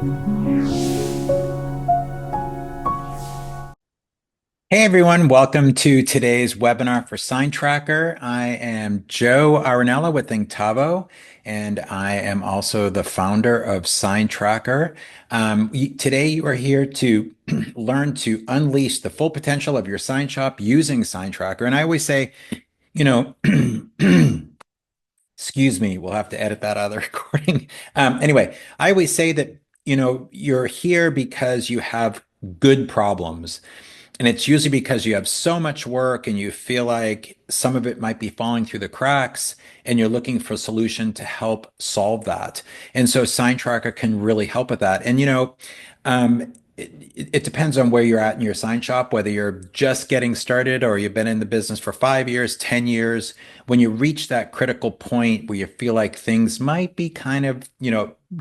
Hey everyone, welcome to today's webinar for SignTracker. I am Joe Arenella with Tavo, and I am also the founder of SignTracker. Today you are here to learn to unleash the full potential of your sign shop using SignTracker. And I always say, you know, excuse me, we'll have to edit that out of the recording. Anyway, I always say that, you're here because you have good problems. And it's usually because you have so much work and you feel like some of it might be falling through the cracks and you're looking for a solution to help solve that. And so SignTracker can really help with that. And it depends on where you're at in your sign shop, whether you're just getting started or you've been in the business for 5 years, 10 years. When you reach that critical point where you feel like things might be kind of,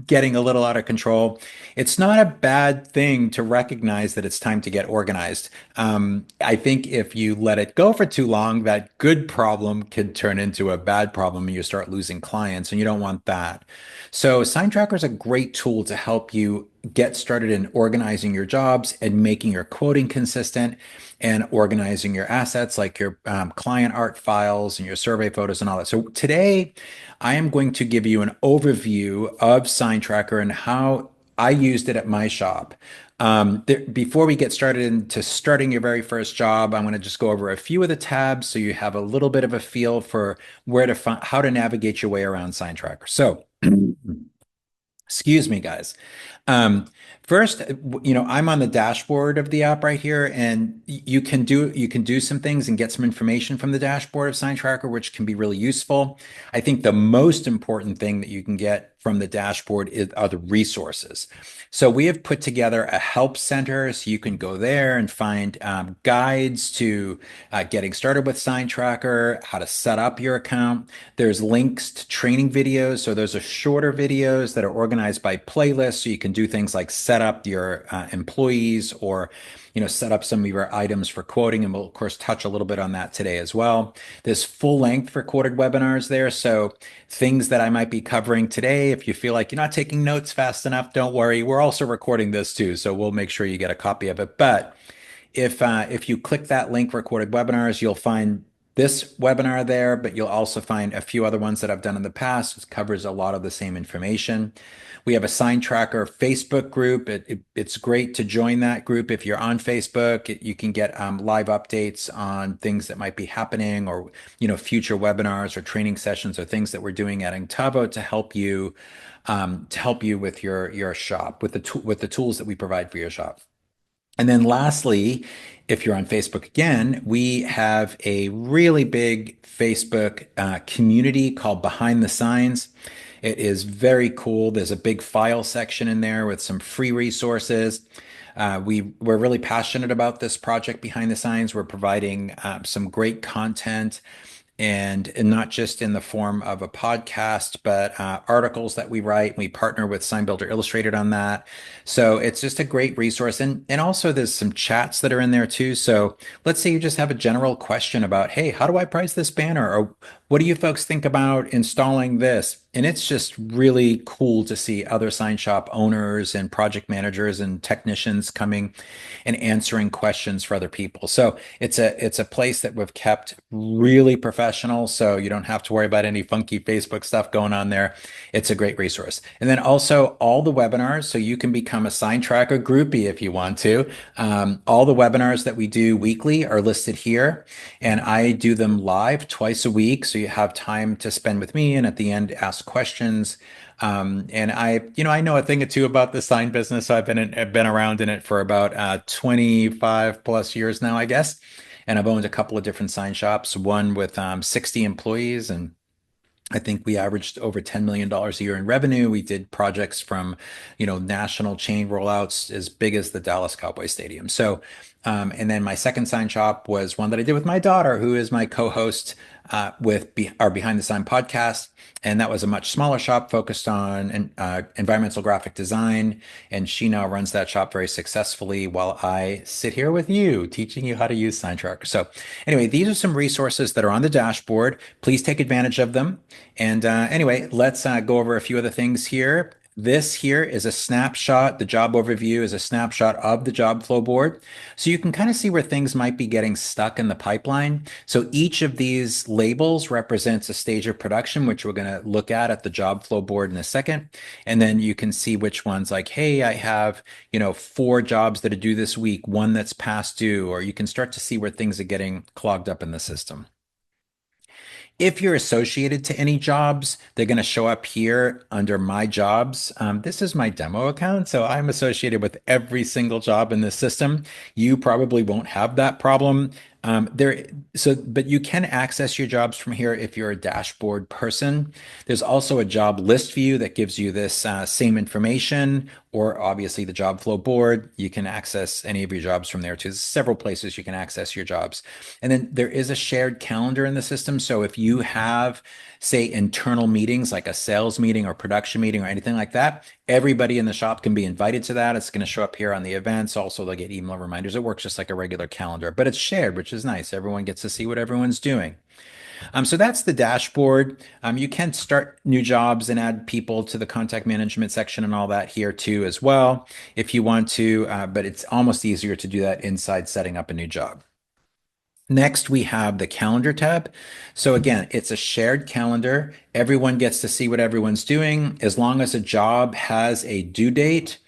getting a little out of control, it's not a bad thing to recognize that it's time to get organized. I think if you let it go for too long, that good problem could turn into a bad problem and you start losing clients, and you don't want that. So, SignTracker is a great tool to help you get started in organizing your jobs and making your quoting consistent and organizing your assets like your client art files and your survey photos and all that. So, today I am going to give you an overview of SignTracker and how I used it at my shop. Before we get started into starting your very first job, I'm going to just go over a few of the tabs so you have a little bit of a feel for where to find, how to navigate your way around SignTracker. So, excuse me, guys. Um, First, I'm on the dashboard of the app right here, and you can do some things and get some information from the dashboard of SignTracker, which can be really useful. I think the most important thing that you can get from the dashboard are the resources. So we have put together a help center, so you can go there and find guides to getting started with SignTracker, how to set up your account. There's links to training videos. So those are shorter videos that are organized by playlists. So you can do things like set up your employees or, set up some of your items for quoting. And we'll, of course, touch a little bit on that today as well. There's full length recorded webinars there. So things that I might be covering today, if you feel like you're not taking notes fast enough, don't worry. We're also recording this too. So we'll make sure you get a copy of it. But if you click that link, recorded webinars, you'll find this webinar there, but you'll also find a few other ones that I've done in the past. It covers a lot of the same information. We have a SignTracker Facebook group. It's great to join that group. If you're on Facebook, you can get live updates on things that might be happening, or future webinars or training sessions or things that we're doing at Tavo to help you with your shop with the tools that we provide for your shop. And then lastly, if you're on Facebook again, we have a really big Facebook community called Behind the Signs. It is very cool. There's a big file section in there with some free resources. We're really passionate about this project Behind the Signs. We're providing some great content, and not just in the form of a podcast, but articles that we write. We partner with Sign Builder Illustrated on that. So it's just a great resource. And also there's some chats that are in there too. So let's say you just have a general question about, hey, how do I price this banner? Or what do you folks think about installing this? And it's just really cool to see other sign shop owners and project managers and technicians coming and answering questions for other people. So it's a place that we've kept really professional. So you don't have to worry about any funky Facebook stuff going on there. It's a great resource. And then also all the webinars. So you can become a SignTracker groupie if you want to. All the webinars that we do weekly are listed here, and I do them live twice a week. So you have time to spend with me, and at the end, ask questions. And I know a thing or two about the sign business. So I've been around in it for about 25 plus years now, I guess. And I've owned a couple of different sign shops, one with 60 employees, and I think we averaged over $10 million a year in revenue. We did projects from, national chain rollouts as big as the Dallas Cowboy Stadium. So, and then my second sign shop was one that I did with my daughter, who is my co-host with our Behind the Sign podcast. And that was a much smaller shop focused on environmental graphic design. And she now runs that shop very successfully while I sit here with you, teaching you how to use SignTracker. So anyway, these are some resources that are on the dashboard. Please take advantage of them. And anyway, let's go over a few other things here. This here is a snapshot. The job overview is a snapshot of the job flow board. So you can kind of see where things might be getting stuck in the pipeline. So each of these labels represents a stage of production, which we're going to look at the job flow board in a second. And then you can see which ones like, hey, I have, 4 jobs that are due this week, one that's past due, or you can start to see where things are getting clogged up in the system. If you're associated to any jobs, they're going to show up here under My Jobs. This is my demo account, so I'm associated with every single job in this system. You probably won't have that problem. But you can access your jobs from here if you're a dashboard person. There's also a job list view that gives you this same information, or obviously the job flow board. You can access any of your jobs from there too. There's several places you can access your jobs. And then there is a shared calendar in the system. So if you have, say, internal meetings like a sales meeting or production meeting or anything like that, everybody in the shop can be invited to that. It's going to show up here on the events. Also, they'll get email reminders. It works just like a regular calendar, but it's shared, which is nice. Everyone gets to see what everyone's doing. So that's the dashboard. You can start new jobs and add people to the contact management section and all that here too as well if you want to, but it's almost easier to do that inside setting up a new job. Next, we have the calendar tab. So again, it's a shared calendar. Everyone gets to see what everyone's doing. As long as a job has a due date,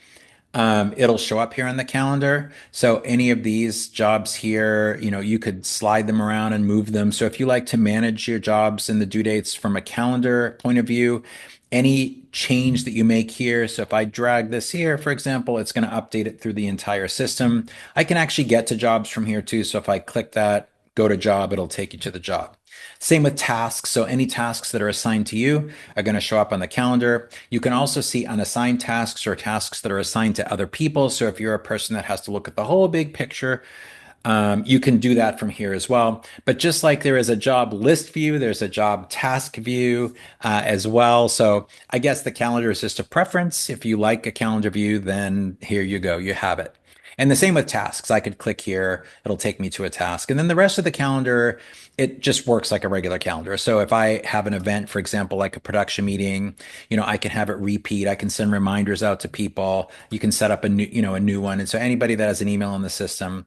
it'll show up here on the calendar. So any of these jobs here, you could slide them around and move them. So if you like to manage your jobs and the due dates from a calendar point of view, any change that you make here. So if I drag this here, for example, it's going to update it through the entire system. I can actually get to jobs from here too. So if I click that, go to job, it'll take you to the job. Same with tasks. So any tasks that are assigned to you are going to show up on the calendar. You can also see unassigned tasks or tasks that are assigned to other people. So if you're a person that has to look at the whole big picture, you can do that from here as well. But just like there is a job list view, there's a job task view as well. So I guess the calendar is just a preference. If you like a calendar view, then here you go, you have it. And the same with tasks. I could click here, it'll take me to a task. And then the rest of the calendar, it just works like a regular calendar. So if I have an event, for example, like a production meeting, I can have it repeat. I can send reminders out to people. You can set up a new one. And so anybody that has an email in the system,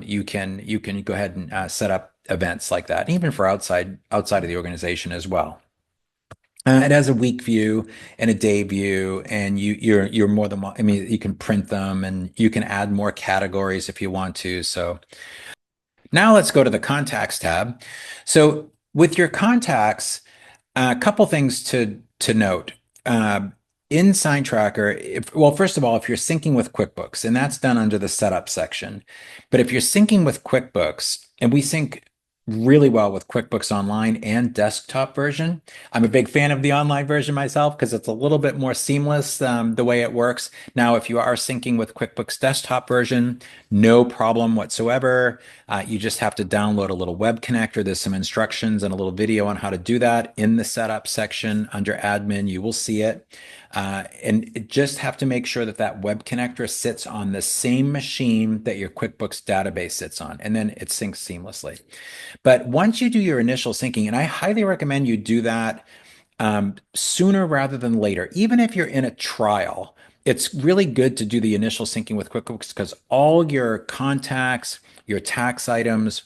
you can go ahead and set up events like that, even for outside of the organization as well. It has a week view and a day view, and you're more than I mean, you can print them and you can add more categories if you want to. So now let's go to the contacts tab. So with your contacts, a couple things to note. In SignTracker, well, first of all, if you're syncing with QuickBooks, and that's done under the setup section, but if you're syncing with QuickBooks, and we sync really well with QuickBooks Online and desktop version. I'm a big fan of the online version myself because it's a little bit more seamless the way it works. Now, if you are syncing with QuickBooks desktop version, no problem whatsoever. You just have to download a little web connector. There's some instructions and a little video on how to do that in the setup section under admin. You will see it. And just have to make sure that that web connector sits on the same machine that your QuickBooks database sits on, and then it syncs seamlessly. But once you do your initial syncing, and I highly recommend you do that sooner rather than later, even if you're in a trial, it's really good to do the initial syncing with QuickBooks because all your contacts, your tax items,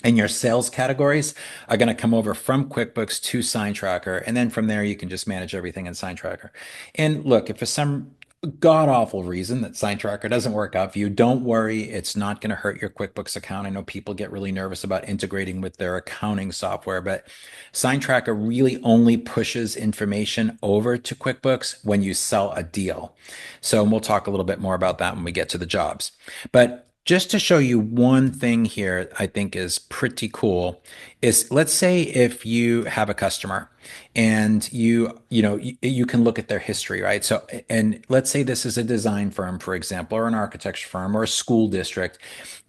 and your sales categories are going to come over from QuickBooks to SignTracker. And then from there, you can just manage everything in SignTracker. And look, if for some god awful reason that SignTracker doesn't work out for you, don't worry. It's not going to hurt your QuickBooks account. I know people get really nervous about integrating with their accounting software, but SignTracker really only pushes information over to QuickBooks when you sell a deal. So we'll talk a little bit more about that when we get to the jobs. But just to show you one thing here, I think is pretty cool is let's say if you have a customer and you can look at their history, right? So, and let's say this is a design firm, for example, or an architecture firm or a school district,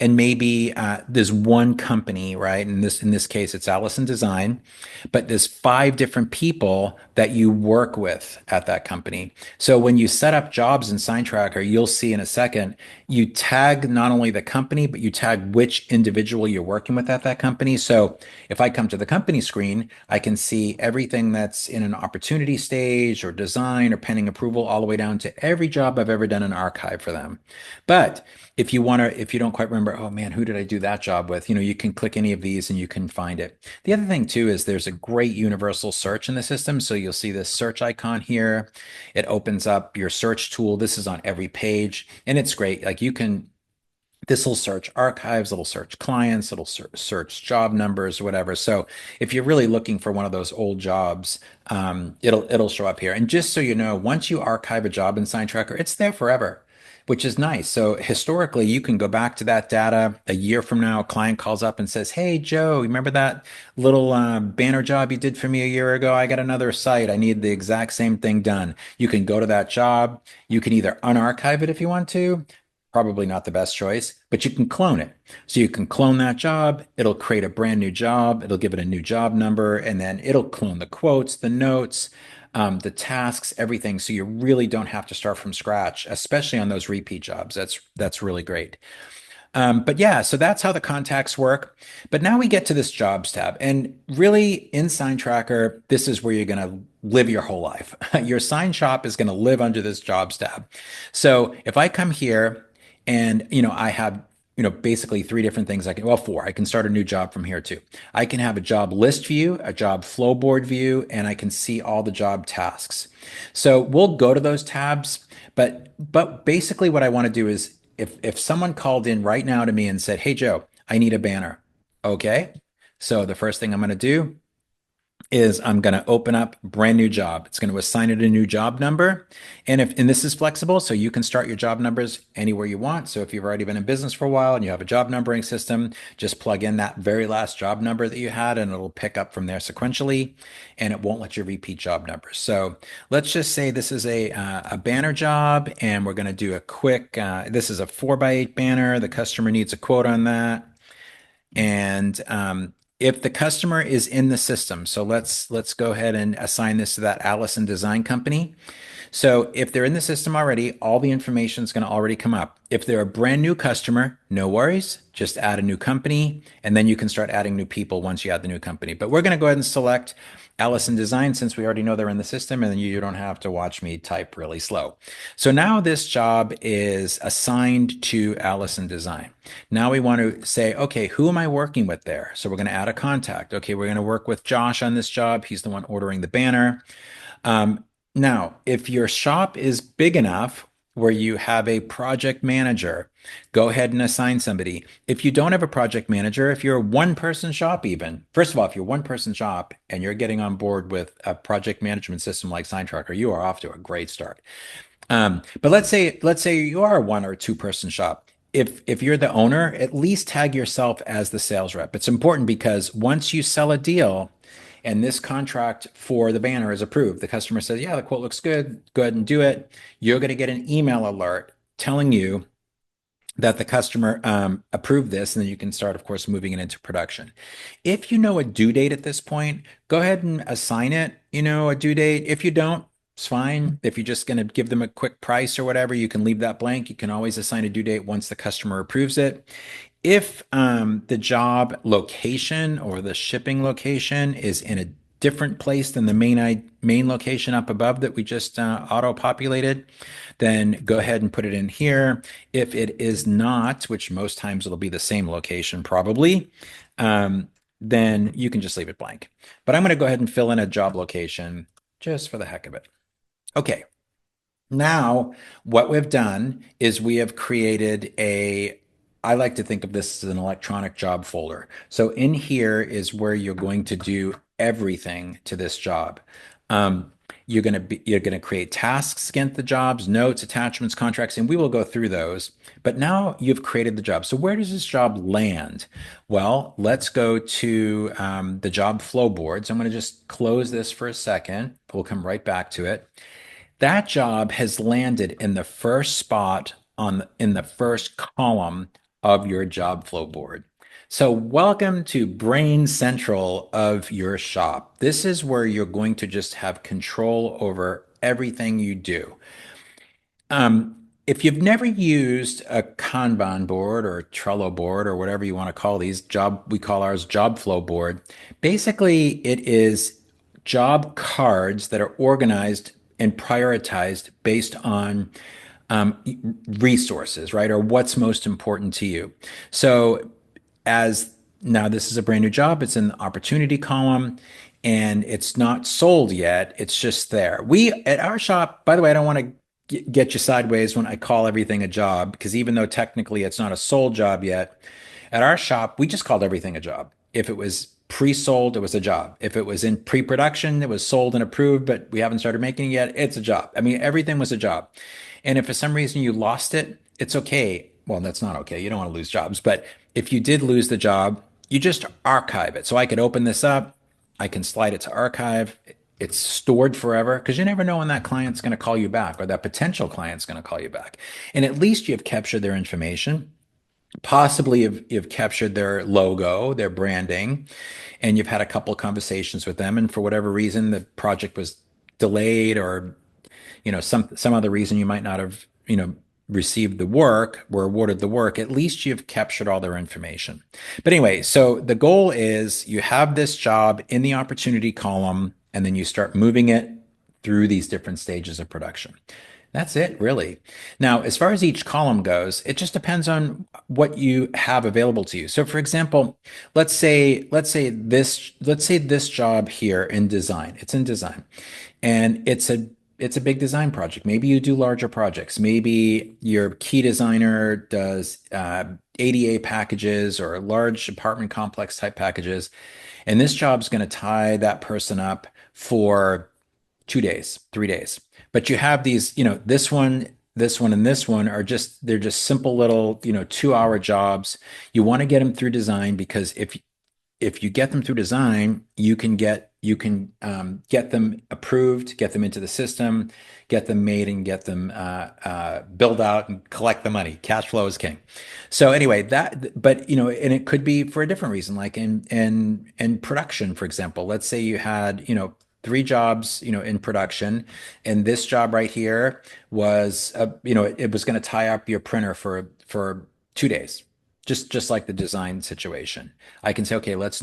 and maybe there's one company, right? And in this case, it's Allison Design, but there's 5 different people that you work with at that company. So when you set up jobs in SignTracker, you'll see in a second, you tag not only the company, but you tag which individual you're working with at that company. So If I come to the company screen, I can see everything that's in an opportunity stage or design or pending approval, all the way down to every job I've ever done an archive for them. But if you don't quite remember, oh man, who did I do that job with? You can click any of these and you can find it. The other thing too is there's a great universal search in the system. So you'll see this search icon here. It opens up your search tool. This is on every page and it's great. Like this will search archives, it'll search clients, it'll search job numbers, whatever. So if you're really looking for one of those old jobs, it'll show up here. And just so you know, once you archive a job in SignTracker, it's there forever, which is nice. So historically, you can go back to that data a year from now. A client calls up and says, "Hey, Joe, remember that little banner job you did for me a year ago? I got another site. I need the exact same thing done." You can go to that job. You can either unarchive it if you want to. Probably not the best choice, but you can clone it. So you can clone that job. It'll create a brand new job. It'll give it a new job number, and then it'll clone the quotes, the notes, the tasks, everything. So you really don't have to start from scratch, especially on those repeat jobs. That's really great. But yeah, so that's how the contacts work. But now we get to this jobs tab. And really in SignTracker, this is where you're going to live your whole life. Your sign shop is going to live under this jobs tab. So if I come here and, I have, basically three different things well, four. I can start a new job from here too. I can have a job list view, a job flow board view, and I can see all the job tasks. So we'll go to those tabs, but basically what I want to do is if someone called in right now to me and said, "Hey Joe, I need a banner." Okay. So the first thing I'm going to do is I'm going to open up brand new job. It's going to assign it a new job number. And this is flexible, so you can start your job numbers anywhere you want. So if you've already been in business for a while and you have a job numbering system, just plug in that very last job number that you had and it'll pick up from there sequentially and it won't let you repeat job numbers. So let's just say this is a banner job and we're going to do a quick, this is a 4x8 banner. The customer needs a quote on that. And if the customer is in the system, so let's go ahead and assign this to that Allison Design Company. So if they're in the system already, all the information is going to already come up. If they're a brand new customer, no worries. Just add a new company, and then you can start adding new people once you add the new company. But we're going to go ahead and select Allison Design since we already know they're in the system, and then you don't have to watch me type really slow. So now this job is assigned to Allison Design. Now we want to say, okay, who am I working with there? So we're going to add a contact. Okay, we're going to work with Josh on this job. He's the one ordering the banner. Now, if your shop is big enough where you have a project manager, go ahead and assign somebody. If you don't have a project manager, if you're a one-person shop even, first of all, if you're one-person shop and you're getting on board with a project management system like SignTracker, you are off to a great start. But let's say you are a one or two person shop. If you're the owner, at least tag yourself as the sales rep. It's important because once you sell a deal and this contract for the banner is approved, the customer says, "Yeah, the quote looks good. Go ahead and do it." You're going to get an email alert telling you that the customer approved this, and then you can start, of course, moving it into production. If you know a due date at this point, go ahead and assign it, a due date. If you don't, it's fine. If you're just going to give them a quick price or whatever, you can leave that blank. You can always assign a due date once the customer approves it. If the job location or the shipping location is in a different place than the main location up above that we just auto-populated, then go ahead and put it in here. If it is not, which most times it'll be the same location probably, then you can just leave it blank. But I'm going to go ahead and fill in a job location just for the heck of it. Okay. Now, what we've done is we have created I like to think of this as an electronic job folder. So in here is where you're going to do everything to this job. You're going to create tasks against the jobs, notes, attachments, contracts, and we will go through those. But now you've created the job. So where does this job land? Well, let's go to the job flow boards. I'm going to just close this for a second. We'll come right back to it. That job has landed in the first spot in the first column of your job flow board. So welcome to Brain Central of your shop. This is where you're going to just have control over everything you do. If you've never used a Kanban board or a Trello board or whatever you want to call these, we call ours job flow board. Basically, it is job cards that are organized and prioritized based on um, resources, right? Or what's most important to you. So as now this is a brand new job, it's in the opportunity column and it's not sold yet. It's just there. We at our shop, by the way, I don't want to get you sideways when I call everything a job, because even though technically it's not a sold job yet, at our shop, we just called everything a job. If it was pre-sold, it was a job. If it was in pre-production, it was sold and approved, but we haven't started making it yet, it's a job. I mean, everything was a job. And if for some reason you lost it, it's okay. Well, that's not okay. You don't want to lose jobs. But if you did lose the job, you just archive it. So I could open this up, I can slide it to archive. It's stored forever because you never know when that client's going to call you back or that potential client's going to call you back. And at least you've captured their information. Possibly you've captured their logo, their branding, and you've had a couple of conversations with them. And for whatever reason, the project was delayed or some other reason you might not have received the work, were awarded the work. At least you've captured all their information. But anyway, so the goal is you have this job in the opportunity column and then you start moving it through these different stages of production. That's it, really. Now, as far as each column goes, it just depends on what you have available to you. So, for example, let's say this job here in design. It's in design, and it's a big design project. Maybe you do larger projects. Maybe your key designer does ADA packages or large apartment complex type packages, and this job's going to tie that person up for 2 days, 3 days. But you have these, this one, and this one they're just simple little, 2 hour jobs. You want to get them through design because if you get them through design, you can get them approved, get them into the system, get them made, and get them build out and collect the money. Cash flow is king. So anyway, but and it could be for a different reason, like in production, for example. Let's say you had three jobs in production, and this job right here was it was going to tie up your printer for 2 days, just like the design situation. I can say, okay, let's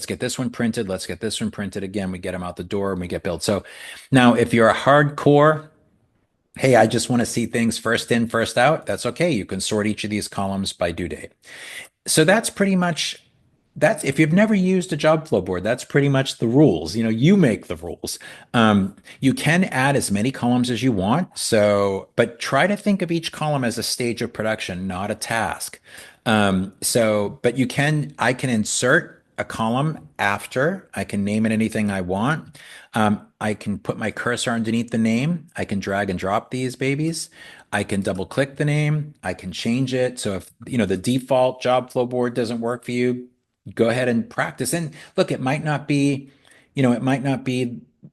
get this one printed. Let's get this one printed again. We get them out the door and we get built. So now if you're a hardcore, hey, I just want to see things first in, first out, that's okay. You can sort each of these columns by due date. So that's if you've never used a job flow board, that's pretty much the rules. You make the rules. You can add as many columns as you want. But try to think of each column as a stage of production, not a task. But I can insert a column after. I can name it anything I want. I can put my cursor underneath the name. I can drag and drop these babies. I can double click the name. I can change it. So if, the default job flow board doesn't work for you, go ahead and practice. And look, it might not be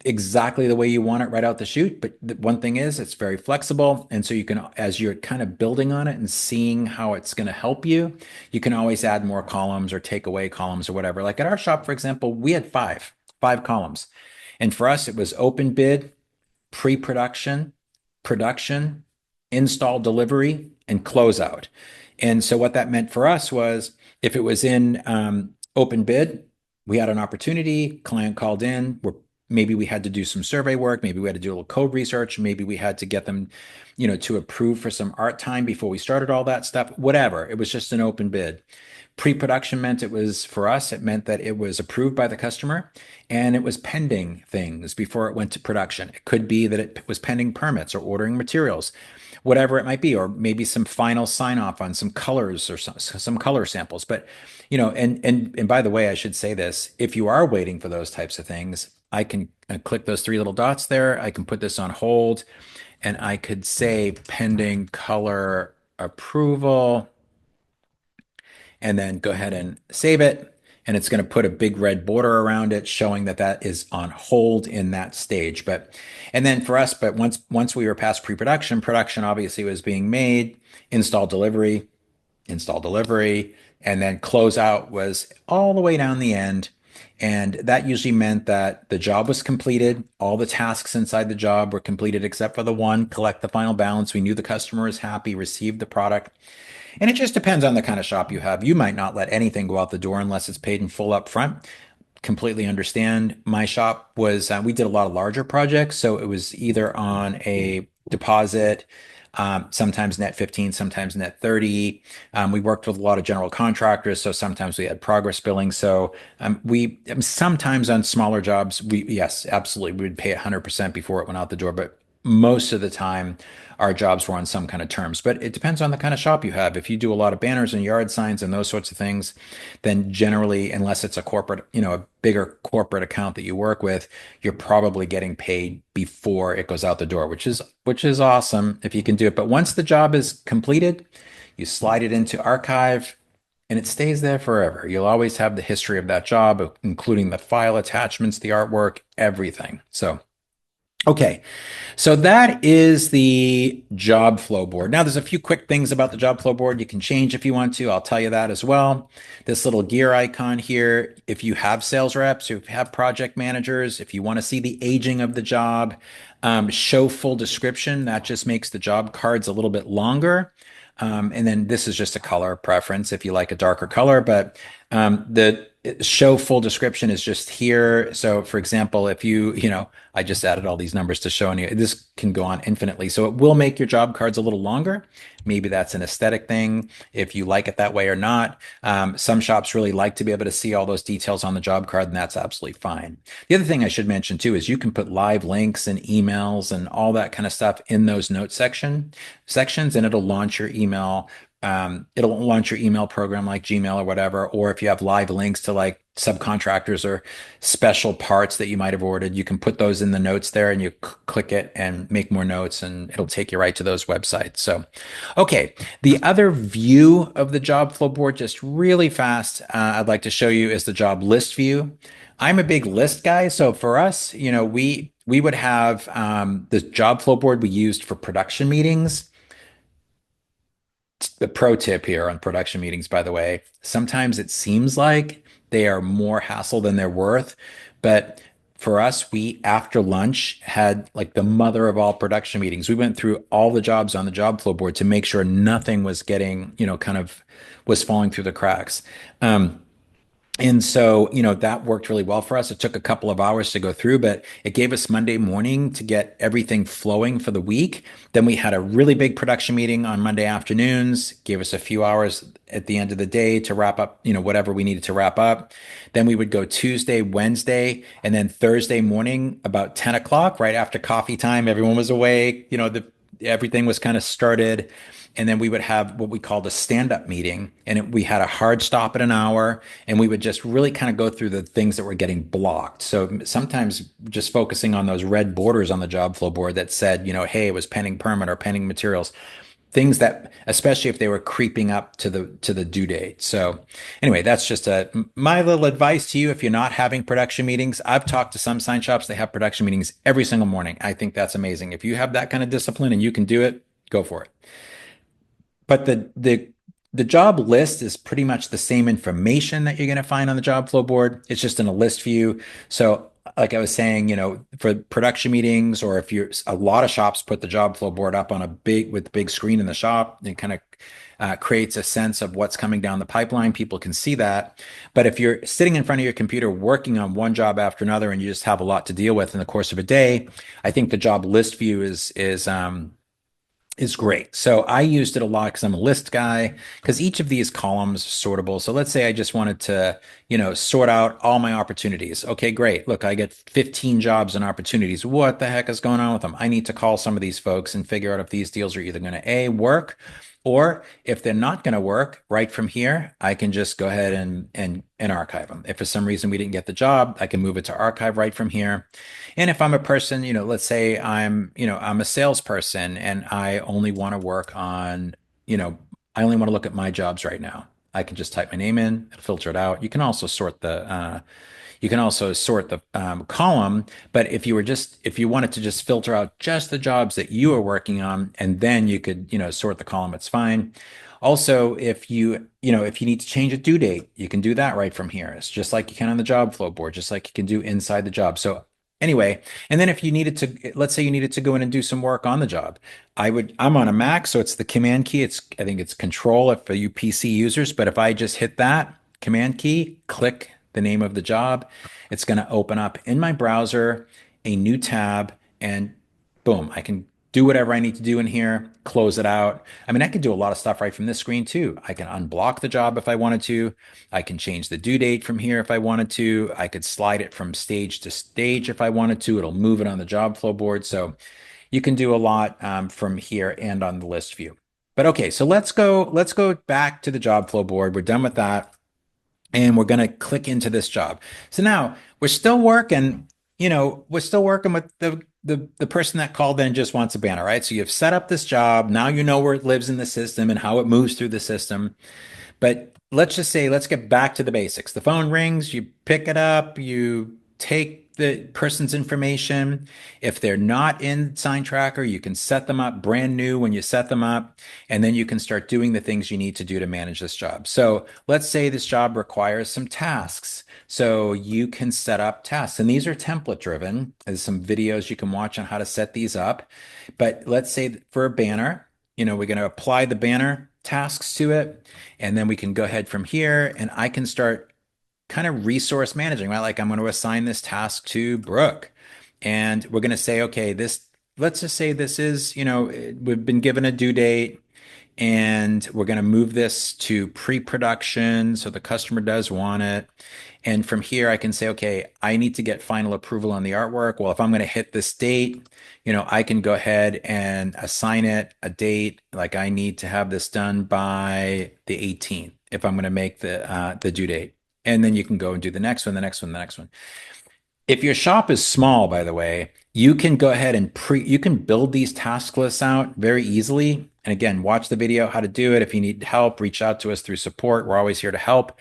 exactly the way you want it right out the chute, but the one thing is it's very flexible. And so you can, as you're kind of building on it and seeing how it's going to help you, you can always add more columns or take away columns or whatever. Like at our shop, for example, we had five columns. And for us, it was open bid, pre-production, production, install delivery, and closeout. And so what that meant for us was if it was in open bid, we had an opportunity, client called in, maybe we had to do some survey work, maybe we had to do a little code research, maybe we had to get them, to approve for some art time before we started all that stuff, whatever. It was just an open bid. Pre-production meant for us, it meant that it was approved by the customer and it was pending things before it went to production. It could be that it was pending permits or ordering materials, whatever it might be, or maybe some final sign off on some colors or some color samples. But, and by the way, I should say this, if you are waiting for those types of things, I can click those three little dots there. I can put this on hold and I could say pending color approval and then go ahead and save it. And it's going to put a big red border around it showing that that is on hold in that stage. And then for us, but once we were past pre-production, production obviously was being made, install delivery, and then closeout was all the way down the end. And that usually meant that the job was completed. All the tasks inside the job were completed except for the one, collect the final balance. We knew the customer was happy, received the product. And it just depends on the kind of shop you have. You might not let anything go out the door unless it's paid in full up front. Completely understand. My shop was, we did a lot of larger projects. So it was either on a deposit, sometimes net 15, sometimes net 30. We worked with a lot of general contractors. So sometimes we had progress billing. So sometimes on smaller jobs, yes, absolutely, we would pay 100% before it went out the door. But most of the time, our jobs were on some kind of terms. But it depends on the kind of shop you have. If you do a lot of banners and yard signs and those sorts of things, then generally, unless it's a corporate, a bigger corporate account that you work with, you're probably getting paid before it goes out the door, which is awesome if you can do it. But once the job is completed, you slide it into archive and it stays there forever. You'll always have the history of that job, including the file attachments, the artwork, everything. So, okay. So that is the job flow board. Now, there's a few quick things about the job flow board you can change if you want to. I'll tell you that as well. This little gear icon here, if you have sales reps, if you have project managers, if you want to see the aging of the job, show full description, that just makes the job cards a little bit longer. And then this is just a color preference if you like a darker color, but the show full description is just here. So for example, if I just added all these numbers to show you, this can go on infinitely. So it will make your job cards a little longer. Maybe that's an aesthetic thing, if you like it that way or not. Some shops really like to be able to see all those details on the job card, and that's absolutely fine. The other thing I should mention too is you can put live links and emails and all that kind of stuff in those note sections, and it'll launch your email. It'll launch your email program like Gmail or whatever. Or if you have live links to like subcontractors or special parts that you might have ordered, you can put those in the notes there, and you click it and make more notes, and it'll take you right to those websites. So, okay. The other view of the job flow board, just really fast, I'd like to show you is the job list view. I'm a big list guy. So for us, we would have the job flow board we used for production meetings. The pro tip here on production meetings, by the way, sometimes it seems like they are more hassle than they're worth. But for us, we after lunch had like the mother of all production meetings. We went through all the jobs on the job flow board to make sure nothing was getting, kind of was falling through the cracks. And so, that worked really well for us. It took a couple of hours to go through, but it gave us Monday morning to get everything flowing for the week. Then we had a really big production meeting on Monday afternoons, gave us a few hours at the end of the day to wrap up, whatever we needed to wrap up. Then we would go Tuesday, Wednesday, and then Thursday morning about 10 o'clock, right after coffee time. Everyone was awake, everything was kind of started. And then we would have what we called a stand-up meeting, and we had a hard stop at an hour, and we would just really kind of go through the things that were getting blocked. So sometimes just focusing on those red borders on the job flow board that said, hey, it was pending permit or pending materials, things that, especially if they were creeping up to the due date. So anyway, that's just my little advice to you. If you're not having production meetings, I've talked to some sign shops, they have production meetings every single morning. I think that's amazing. If you have that kind of discipline and you can do it, go for it. But the job list is pretty much the same information that you're going to find on the job flow board. It's just in a list view. So like I was saying, for production meetings, or if you're a lot of shops put the job flow board up on with the big screen in the shop, it kind of creates a sense of what's coming down the pipeline. People can see that. But if you're sitting in front of your computer working on one job after another, and you just have a lot to deal with in the course of a day, I think the job list view is great. So I used it a lot because I'm a list guy, because each of these columns are sortable. So let's say I just wanted to, sort out all my opportunities. Okay, great. Look, I get 15 jobs and opportunities. What the heck is going on with them? I need to call some of these folks and figure out if these deals are either going to A, work, or if they're not going to work right from here, I can just go ahead and archive them. If for some reason we didn't get the job, I can move it to archive right from here. And if I'm a person, let's say I'm a salesperson and I only want to work on, I only want to look at my jobs right now. I can just type my name in, it'll filter it out. You can also sort You can also sort the column, but if you wanted to just filter out just the jobs that you are working on, and then you could, sort the column, it's fine. Also, if you need to change a due date, you can do that right from here. It's just like you can on the job flow board, just like you can do inside the job. So anyway, and then if you needed to, let's say you needed to go in and do some work on the job, I'm on a Mac, so it's the command key. I think it's control if for you PC users, but if I just hit that command key, click the name of the job, it's going to open up in my browser a new tab, and boom, I can do whatever I need to do in here, close it out. I mean, I can do a lot of stuff right from this screen too. I can unblock the job if I wanted to. I can change the due date from here if I wanted to. I could slide it from stage to stage if I wanted to. It'll move it on the job flow board. So you can do a lot from here and on the list view. But okay, so let's go back to the job flow board. We're done with that, and we're going to click into this job. So now we're still working with the person that called in and just wants a banner, right? So you've set up this job. Now you know where it lives in the system and how it moves through the system. But let's just say, let's get back to the basics. The phone rings, you pick it up, you take the person's information. If they're not in SignTracker, you can set them up brand new when you set them up, and then you can start doing the things you need to do to manage this job. So let's say this job requires some tasks. So you can set up tasks, and these are template driven. There's some videos you can watch on how to set these up. But let's say for a banner, we're going to apply the banner tasks to it. And then we can go ahead from here, and I can start kind of resource managing, right? Like I'm going to assign this task to Brooke, and we're going to say, okay, let's just say this is, we've been given a due date, and we're going to move this to pre-production. So the customer does want it. And from here, I can say, okay, I need to get final approval on the artwork. Well, if I'm going to hit this date, I can go ahead and assign it a date. Like I need to have this done by the 18th if I'm going to make the due date. And then you can go and do the next one, the next one, the next one. If your shop is small, by the way, you can go ahead and you can build these task lists out very easily. And again, watch the video how to do it. If you need help, reach out to us through support. We're always here to help.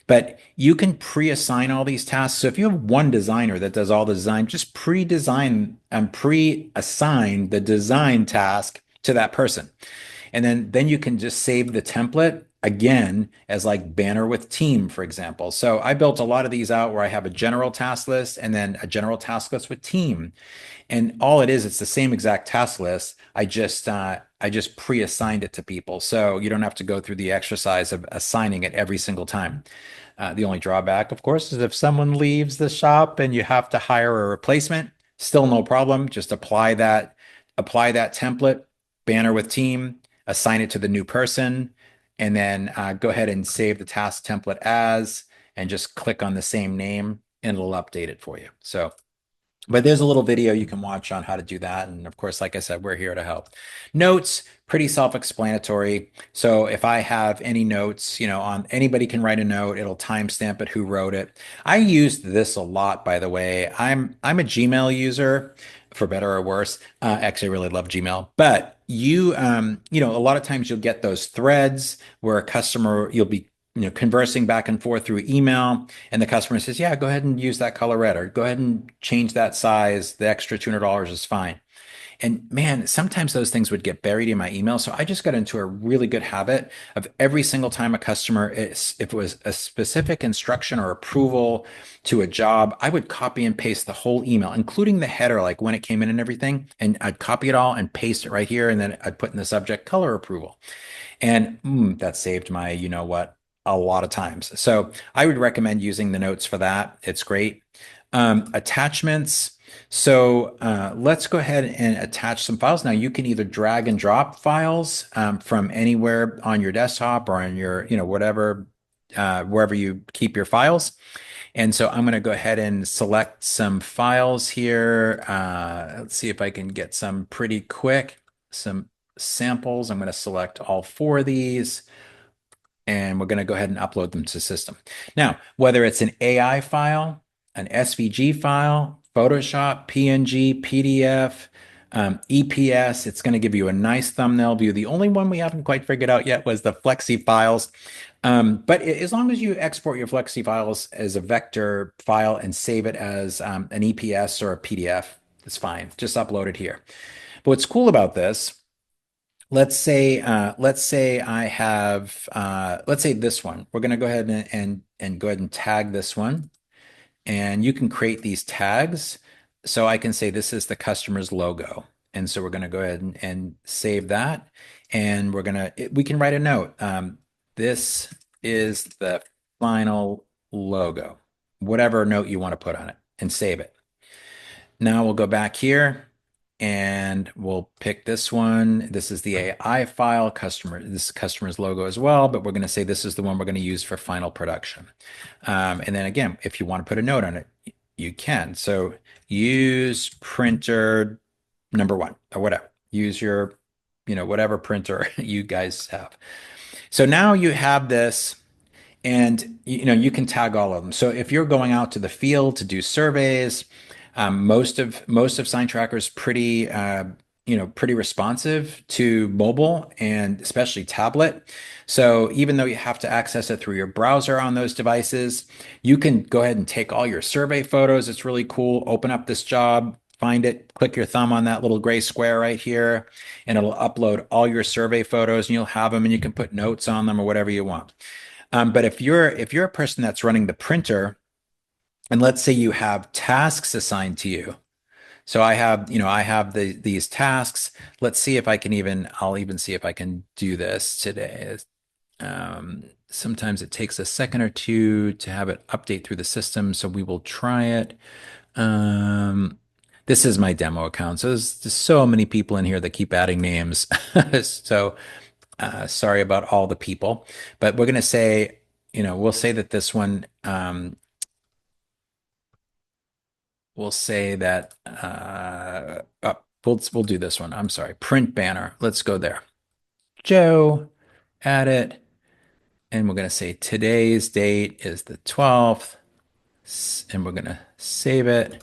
But you can pre-assign all these tasks. So if you have one designer that does all the design, just pre-design and pre-assign the design task to that person. And then you can just save the template again as like banner with team, for example. So I built a lot of these out where I have a general task list and then a general task list with team. And all it is, it's the same exact task list. I just pre-assigned it to people. So you don't have to go through the exercise of assigning it every single time. The only drawback, of course, is if someone leaves the shop and you have to hire a replacement, still no problem. Just apply that template, banner with team, assign it to the new person, and then go ahead and save the task template as, and just click on the same name and it'll update it for you. So, but there's a little video you can watch on how to do that. And of course, like I said, we're here to help. Notes, pretty self-explanatory. So if I have any notes, on anybody can write a note, it'll timestamp it, who wrote it. I used this a lot, by the way. I'm a Gmail user, for better or worse. Actually, I really love Gmail, but a lot of times you'll get those threads where a customer, you'll be conversing back and forth through email, and the customer says, yeah, go ahead and use that color red, or go ahead and change that size. The extra $200 is fine. And man, sometimes those things would get buried in my email. So I just got into a really good habit of every single time a customer, if it was a specific instruction or approval to a job, I would copy and paste the whole email, including the header, like when it came in and everything. And I'd copy it all and paste it right here. And then I'd put in the subject color approval. And that saved my, what, a lot of times. So I would recommend using the notes for that. It's great. Attachments. So let's go ahead and attach some files. Now you can either drag and drop files from anywhere on your desktop or on your, whatever, wherever you keep your files. And so I'm going to go ahead and select some files here. Let's see if I can get some pretty quick, some samples. I'm going to select all 4 of these, and we're going to go ahead and upload them to the system. Now, whether it's an AI file, an SVG file, Photoshop, PNG, PDF, EPS, it's going to give you a nice thumbnail view. The only one we haven't quite figured out yet was the Flexi files. But as long as you export your Flexi files as a vector file and save it as an EPS or a PDF, it's fine. Just upload it here. But what's cool about this, let's say I have, let's say this one. We're going to go ahead and go ahead and tag this one. And you can create these tags. So I can say this is the customer's logo. And so we're going to go ahead and save that. And we can write a note. This is the final logo, whatever note you want to put on it, and save it. Now we'll go back here and we'll pick this one. This is the AI file this customer's logo as well, but we're going to say this is the one we're going to use for final production. And then again, if you want to put a note on it, you can. So use printer number 1 or whatever. Use your, whatever printer you guys have. So now you have this. And you can tag all of them. So if you're going out to the field to do surveys, most of SignTracker is pretty pretty responsive to mobile and especially tablet. So even though you have to access it through your browser on those devices, you can go ahead and take all your survey photos. It's really cool. Open up this job, find it, click your thumb on that little gray square right here, and it'll upload all your survey photos, and you'll have them, and you can put notes on them or whatever you want. But if you're a person that's running the printer, and let's say you have tasks assigned to you. So I have these tasks. Let's see if I'll even see if I can do this today. Sometimes it takes a second or two to have it update through the system, so we will try it. This is my demo account. So there's so many people in here that keep adding names. So sorry about all the people, but we're going to say, we'll say that this one, we'll say that, we'll do this one. I'm sorry. Print banner. Let's go there. Joe, add it. And we're going to say today's date is the 12th. And we're going to save it.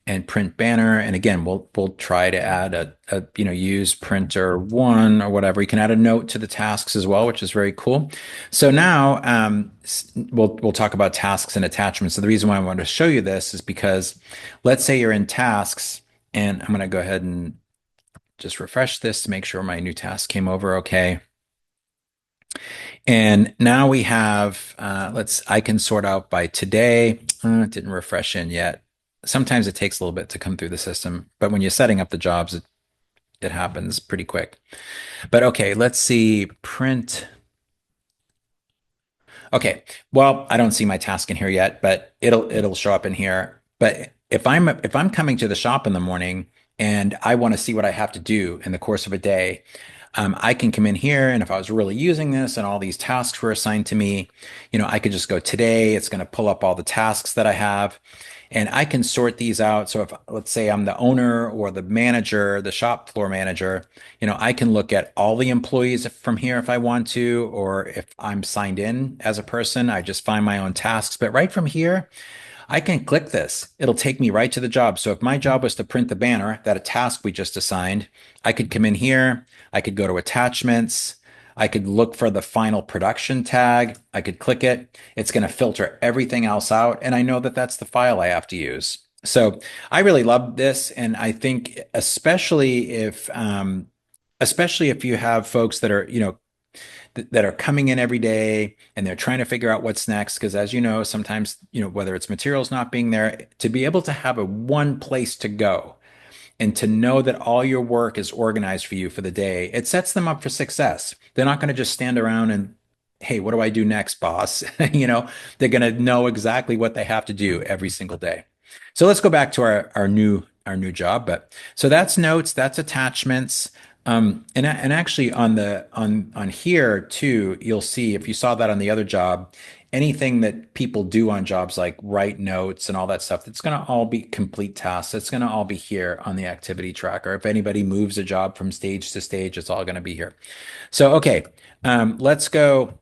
And print banner. And again, we'll try to add a use printer 1 or whatever. You can add a note to the tasks as well, which is very cool. So now we'll talk about tasks and attachments. So the reason why I wanted to show you this is because let's say you're in tasks, and I'm going to go ahead and just refresh this to make sure my new task came over okay. And now we have, I can sort out by today. It didn't refresh in yet. Sometimes it takes a little bit to come through the system, but when you're setting up the jobs, it happens pretty quick. But okay, let's see, print. Okay, well, I don't see my task in here yet, but it'll show up in here. But if I'm coming to the shop in the morning and I want to see what I have to do in the course of a day, I can come in here, and if I was really using this and all these tasks were assigned to me, I could just go today. It's going to pull up all the tasks that I have. And I can sort these out. So if, let's say I'm the owner or the manager, the shop floor manager, I can look at all the employees from here if I want to, or if I'm signed in as a person, I just find my own tasks. But right from here, I can click this. It'll take me right to the job. So if my job was to print the banner, that a task we just assigned, I could come in here. I could go to attachments. I could look for the final production tag. I could click it. It's going to filter everything else out. And I know that that's the file I have to use. So I really love this. And I think especially if you have folks that are, that are coming in every day and they're trying to figure out what's next. Because as you know, sometimes, whether it's materials not being there, to be able to have a one place to go and to know that all your work is organized for you for the day, it sets them up for success. They're not going to just stand around and, hey, what do I do next, boss? They're going to know exactly what they have to do every single day. So let's go back to our new job. But so that's notes, that's attachments. And actually on here too, you'll see, if you saw that on the other job, anything that people do on jobs like write notes and all that stuff, it's going to all be complete tasks. It's going to all be here on the activity tracker. If anybody moves a job from stage to stage, it's all going to be here. So, okay, let's go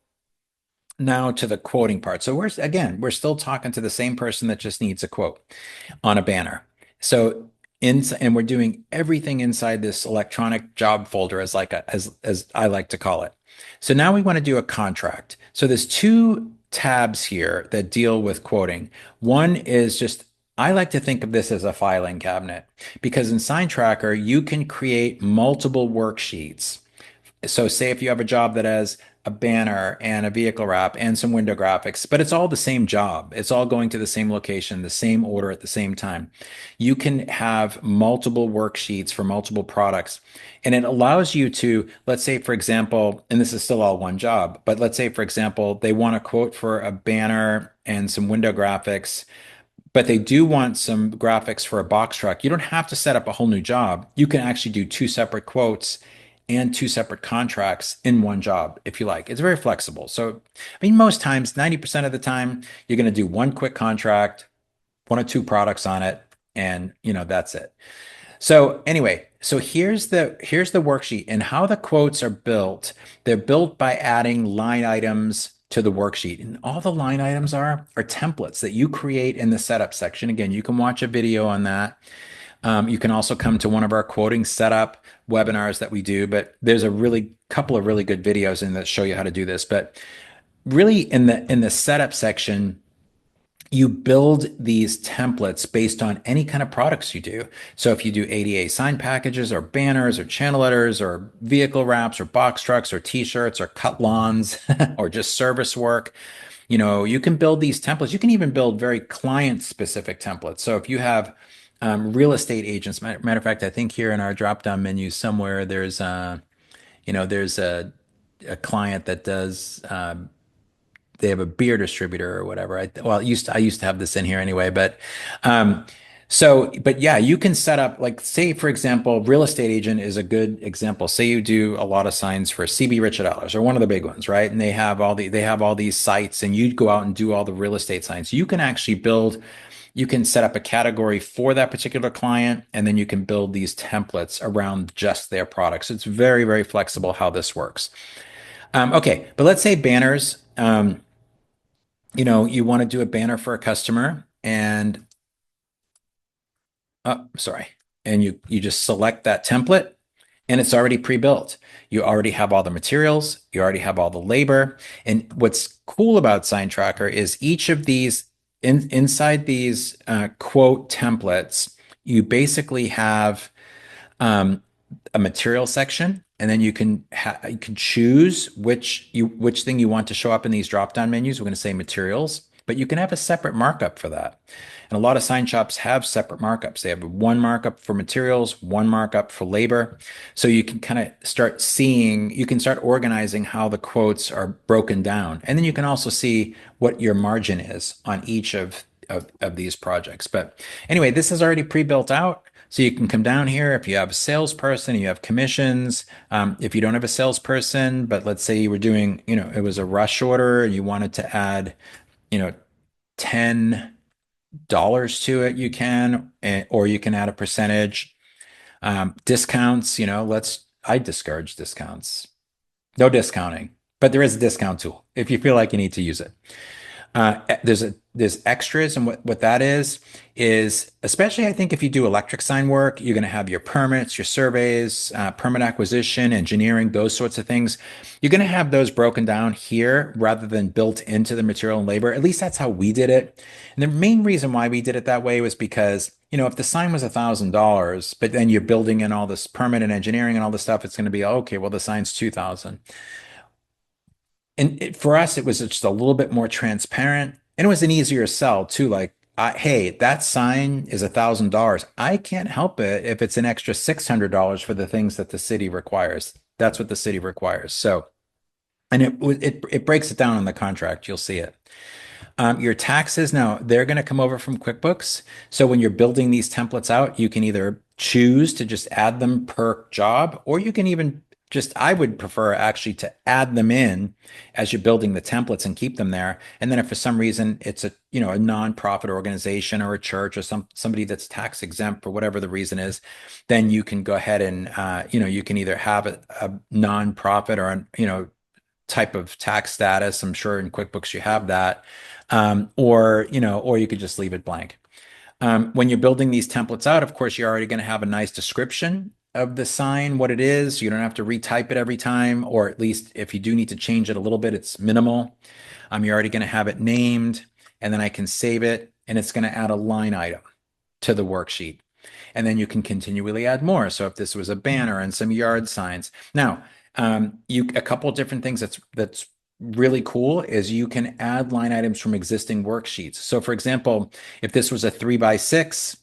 now to the quoting part. So we're still talking to the same person that just needs a quote on a banner. So and we're doing everything inside this electronic job folder as like as I like to call it. So now we want to do a contract. So there's two tabs here that deal with quoting. One is just I like to think of this as a filing cabinet because in SignTracker you can create multiple worksheets. So say if you have a job that has a banner and a vehicle wrap and some window graphics, but it's all the same job. It's all going to the same location, the same order at the same time. You can have multiple worksheets for multiple products. And it allows you to, let's say, for example, and this is still all one job, but let's say, for example, they want a quote for a banner and some window graphics, but they do want some graphics for a box truck. You don't have to set up a whole new job. You can actually do two separate quotes and two separate contracts in one job if you like. It's very flexible. So, I mean, most times, 90% of the time, you're going to do one quick contract, one or two products on it, and that's it. So anyway, so here's the worksheet and how the quotes are built. They're built by adding line items to the worksheet. And all the line items are templates that you create in the setup section. Again, you can watch a video on that. You can also come to one of our quoting setup webinars that we do, but there's a really couple of really good videos in that show you how to do this. But really in the setup section, you build these templates based on any kind of products you do. So if you do ADA sign packages or banners or channel letters or vehicle wraps or box trucks or t-shirts or cut lawns or just service work, you can build these templates. You can even build very client specific templates. So if you have real estate agents, matter of fact, I think here in our drop down menu somewhere, there's a client that does they have a beer distributor or whatever. I used to have this in here anyway, um, but yeah, you can set up like say for example, real estate agent is a good example. Say you do a lot of signs for CB Richard Ellers or one of the big ones, right? And they have all these sites, and you'd go out and do all the real estate signs. You can actually you can set up a category for that particular client, and then you can build these templates around just their products. It's very, very flexible how this works. Okay, but let's say banners. You want to do a banner for a customer and sorry, and you just select that template and it's already pre-built. You already have all the materials, you already have all the labor. And what's cool about SignTracker is each of these inside these quote templates, you basically have um, a material section, and then you can choose which thing you want to show up in these drop down menus. We're going to say materials, but you can have a separate markup for that. And a lot of sign shops have separate markups. They have one markup for materials, one markup for labor. So you can kind of you can start organizing how the quotes are broken down. And then you can also see what your margin is on each of these projects. But anyway, this is already pre-built out. So you can come down here if you have a salesperson, you have commissions. If you don't have a salesperson, but let's say you were doing, it was a rush order and you wanted to add, you know, $10 to it, you can, or you can add a percentage. Discounts, I discourage discounts. No discounting, but there is a discount tool if you feel like you need to use it. There's extras, and what that is especially I think if you do electric sign work, you're going to have your permits, your surveys, permit acquisition, engineering, those sorts of things. You're going to have those broken down here rather than built into the material and labor. At least that's how we did it. And the main reason why we did it that way was because if the sign was $1,000, but then you're building in all this permit and engineering and all this stuff, it's going to be okay. Well, the sign's 2,000. And for us, it was just a little bit more transparent, and it was an easier sell too. Like, hey, that sign is $1,000. I can't help it if it's an extra $600 for the things that the city requires. That's what the city requires. So, and it breaks it down in the contract. You'll see it. Your taxes now, they're going to come over from QuickBooks. So when you're building these templates out, you can either choose to just add them per job, or you can even I would prefer actually to add them in as you're building the templates and keep them there. And then if for some reason it's a nonprofit organization or a church or somebody that's tax exempt for whatever the reason is, then you can go ahead and, you can either have a nonprofit or type of tax status. I'm sure in QuickBooks you have that. Or you could just leave it blank. When you're building these templates out, of course, you're already going to have a nice description of the sign, what it is. You don't have to retype it every time, or at least if you do need to change it a little bit, it's minimal. You're already going to have it named, and then I can save it, and it's going to add a line item to the worksheet. And then you can continually add more. So if this was a banner and some yard signs. Now, a couple of different things that's really cool is you can add line items from existing worksheets. So for example, if this was a 3x6,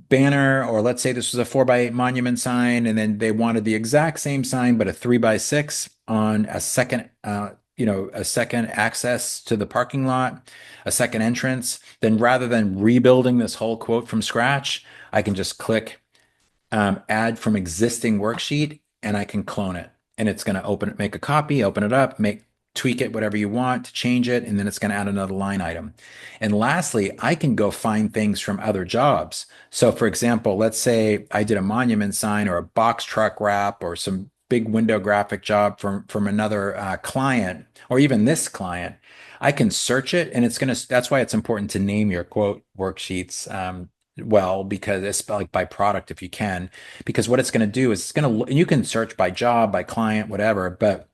banner, or let's say this was a 4x8 monument sign, and then they wanted the exact same sign, but a 3x6 on a second, a second access to the parking lot, a second entrance, then rather than rebuilding this whole quote from scratch, I can just click add from existing worksheet, and I can clone it. And it's going to open it, make a copy, open it up, tweak it, whatever you want to change it, and then it's going to add another line item. And lastly, I can go find things from other jobs. So for example, let's say I did a monument sign or a box truck wrap or some big window graphic job from another client, or even this client. I can search it, and that's why it's important to name your quote worksheets well, because it's like by product if you can, because what it's going to do is you can search by job, by client, whatever, but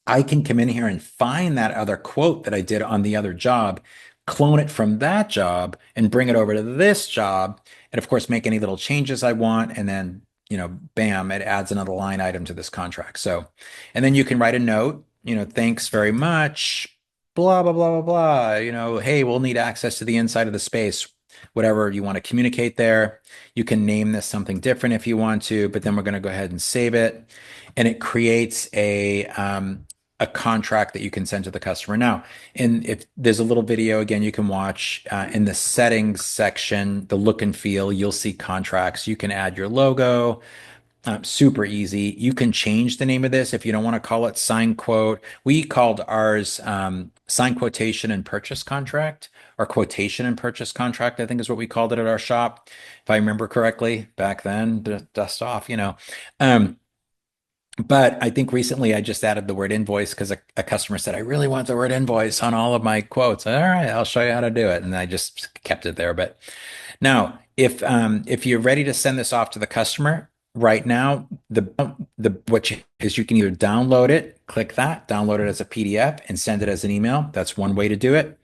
I can come in here and find that other quote that I did on the other job, clone it from that job and bring it over to this job. And of course, make any little changes I want. And then, bam, it adds another line item to this contract. So, and then you can write a note, thanks very much, blah, blah, blah, blah, blah. Hey, we'll need access to the inside of the space, whatever you want to communicate there. You can name this something different if you want to, but then we're going to go ahead and save it. And it creates a contract that you can send to the customer. Now, and if there's a little video again, you can watch in the settings section, the look and feel, you'll see contracts. You can add your logo. Super easy. You can change the name of this if you don't want to call it sign quote. We called ours sign quotation and purchase contract, or quotation and purchase contract, I think is what we called it at our shop, if I remember correctly back then. Dust off, But I think recently I just added the word invoice because a customer said, I really want the word invoice on all of my quotes. All right, I'll show you how to do it. And I just kept it there. But now, if you're ready to send this off to the customer right now, you can either download it, click that, download it as a PDF and send it as an email. That's one way to do it.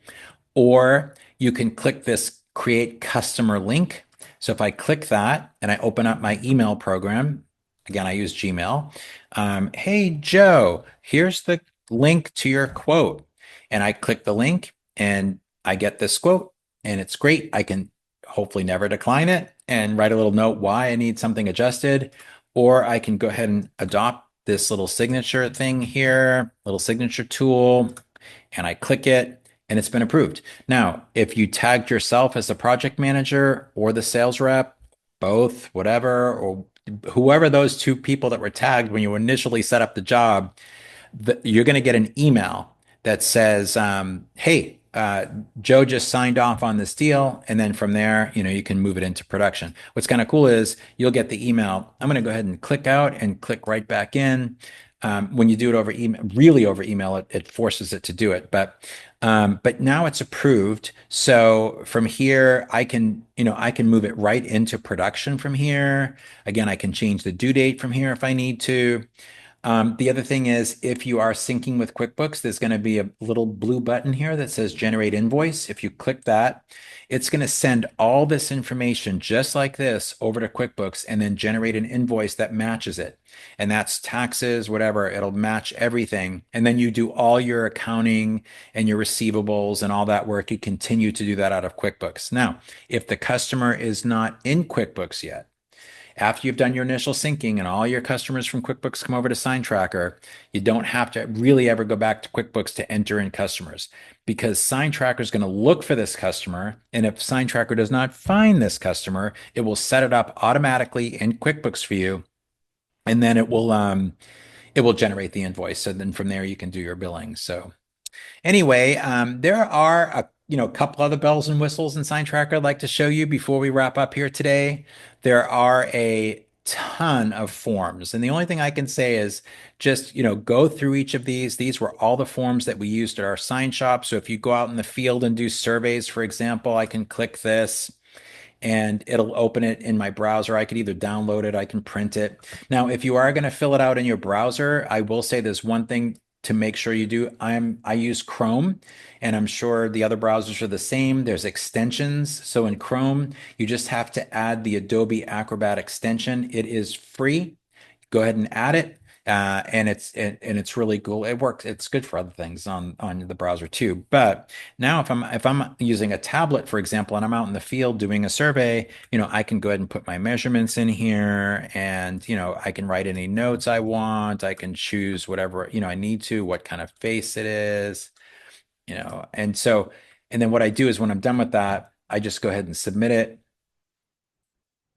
Or you can click this create customer link. So if I click that and I open up my email program, again, I use Gmail. Hey, Joe, here's the link to your quote. And I click the link and I get this quote, and it's great. I can hopefully never decline it and write a little note why I need something adjusted. Or I can go ahead and adopt this little signature thing here, little signature tool, and I click it and it's been approved. Now, if you tagged yourself as the project manager or the sales rep, both, whatever, or whoever those two people that were tagged when you initially set up the job, you're going to get an email that says, hey, Joe just signed off on this deal. And then from there, you can move it into production. What's kind of cool is you'll get the email. I'm going to go ahead and click out and click right back in. When you do it over email, really over email, it forces it to do it. But now it's approved. So from here, I can move it right into production from here. Again, I can change the due date from here if I need to. The other thing is, if you are syncing with QuickBooks, there's going to be a little blue button here that says generate invoice. If you click that, it's going to send all this information just like this over to QuickBooks and then generate an invoice that matches it. And that's taxes, whatever, it'll match everything. And then you do all your accounting and your receivables and all that work. You continue to do that out of QuickBooks. Now, if the customer is not in QuickBooks yet, after you've done your initial syncing and all your customers from QuickBooks come over to SignTracker, you don't have to really ever go back to QuickBooks to enter in customers, because SignTracker is going to look for this customer. And if SignTracker does not find this customer, it will set it up automatically in QuickBooks for you. And then it will generate the invoice. So then from there, you can do your billing. So anyway, there are a couple other bells and whistles in SignTracker I'd like to show you before we wrap up here today. There are a ton of forms. And the only thing I can say is just, go through each of these. These were all the forms that we used at our sign shop. So if you go out in the field and do surveys, for example, I can click this and it'll open it in my browser. I could either download it, I can print it. Now, if you are going to fill it out in your browser, I will say there's one thing to make sure you do. I use Chrome, and I'm sure the other browsers are the same. There's extensions. So in Chrome, you just have to add the Adobe Acrobat extension. It is free. Go ahead and add it. And it's really cool. It works. It's good for other things on the browser too. But now if I'm using a tablet, for example, and I'm out in the field doing a survey, I can go ahead and put my measurements in here, and I can write any notes I want. I can choose whatever I need to, what kind of face it is, and then what I do is when I'm done with that, I just go ahead and submit it,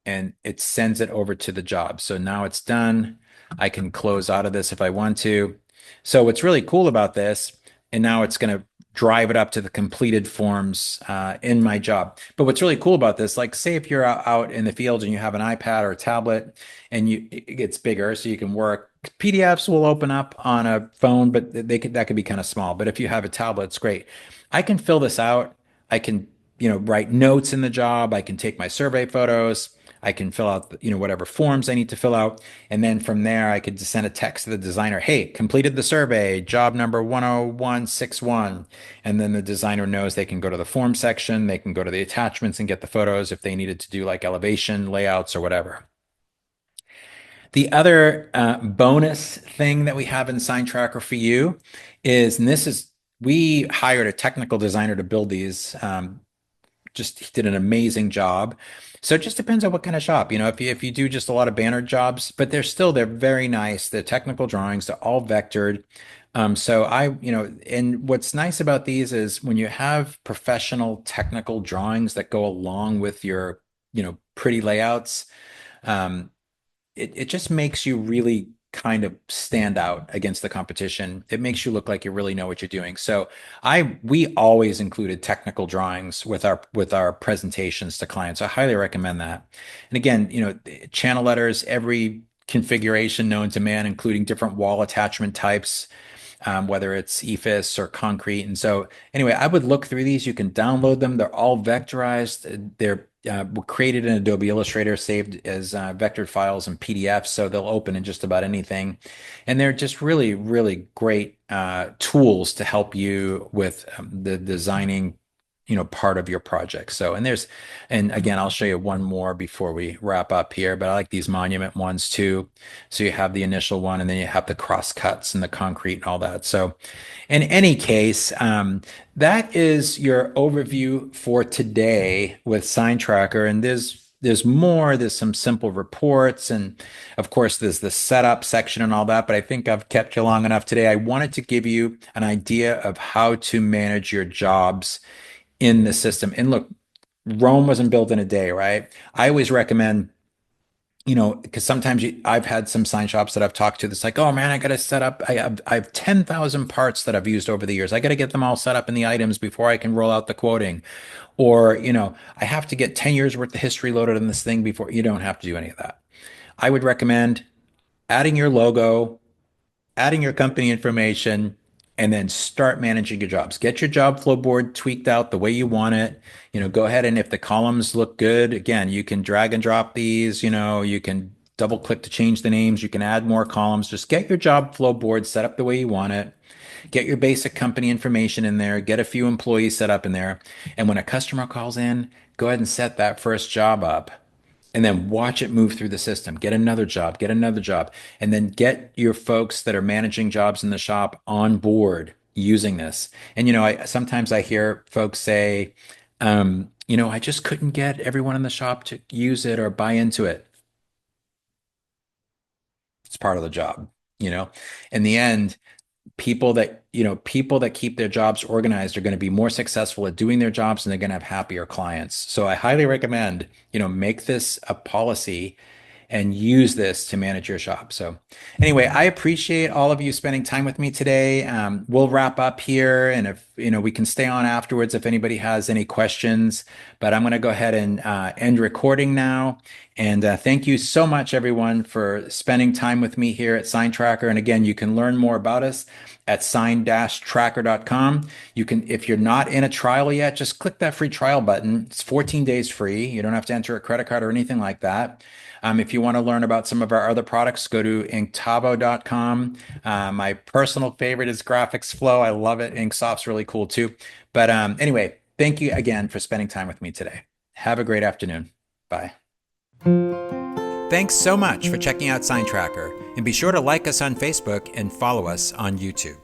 and it sends it over to the job. So now it's done. I can close out of this if I want to. So what's really cool about this, and now it's going to drive it up to the completed forms in my job. But what's really cool about this, like say if you're out in the field and you have an iPad or a tablet and it gets bigger so you can work. PDFs will open up on a phone, but that could be kind of small. But if you have a tablet, it's great. I can fill this out. I can, write notes in the job. I can take my survey photos. I can fill out, whatever forms I need to fill out. And then from there, I could just send a text to the designer, hey, completed the survey, job number 10161. And then the designer knows they can go to the form section, they can go to the attachments and get the photos if they needed to do like elevation, layouts, or whatever. The other bonus thing that we have in SignTracker for you is, and this is, we hired a technical designer to build these. Just he did an amazing job. So it just depends on what kind of shop. If you do just a lot of banner jobs, but they're very nice. They're technical drawings. They're all vectored. And what's nice about these is when you have professional technical drawings that go along with your, pretty layouts, um, it just makes you really kind of stand out against the competition. It makes you look like you really know what you're doing. So we always included technical drawings with our presentations to clients. I highly recommend that. And again, channel letters, every configuration known to man, including different wall attachment types, whether it's EFIS or concrete. And so anyway, I would look through these. You can download them. They're all vectorized. They're were created in Adobe Illustrator, saved as vectored files and PDFs, so they'll open in just about anything. And they're just really, really great tools to help you with the designing, part of your project. So, and again, I'll show you one more before we wrap up here, but I like these monument ones too. So you have the initial one, and then you have the cross cuts and the concrete and all that. So in any case, that is your overview for today with SignTracker. And there's more. There's some simple reports, and of course, there's the setup section and all that. But I think I've kept you long enough today. I wanted to give you an idea of how to manage your jobs in the system. And look, Rome wasn't built in a day, right? I always recommend, because sometimes I've had some sign shops that I've talked to that's like, oh man, I got to set up. I have 10,000 parts that I've used over the years. I got to get them all set up in the items before I can roll out the quoting. Or, I have to get 10 years worth of history loaded in this thing before. You don't have to do any of that. I would recommend adding your logo, adding your company information, and then start managing your jobs. Get your job flow board tweaked out the way you want it. Go ahead, and if the columns look good, again, you can drag and drop these. You can double click to change the names. You can add more columns. Just get your job flow board set up the way you want it. Get your basic company information in there. Get a few employees set up in there. And when a customer calls in, go ahead and set that first job up, and then watch it move through the system. Get another job, and then get your folks that are managing jobs in the shop on board using this. And sometimes I hear folks say, I just couldn't get everyone in the shop to use it or buy into it. It's part of the job. In the end, people that keep their jobs organized are going to be more successful at doing their jobs, and they're going to have happier clients. So I highly recommend, make this a policy and use this to manage your shop. So anyway, I appreciate all of you spending time with me today. We'll wrap up here in a we can stay on afterwards if anybody has any questions, but I'm going to go ahead and end recording now. And thank you so much, everyone, for spending time with me here at SignTracker. And again, you can learn more about us at sign-tracker.com. You can, if you're not in a trial yet, just click that free trial button. It's 14 days free. You don't have to enter a credit card or anything like that. If you want to learn about some of our other products, go to inktavo.com. My personal favorite is Graphics Flow. I love it. Inksoft's really cool too. But anyway, thank you again for spending time with me today. Have a great afternoon. Bye. Thanks so much for checking out SignTracker, and be sure to like us on Facebook and follow us on YouTube.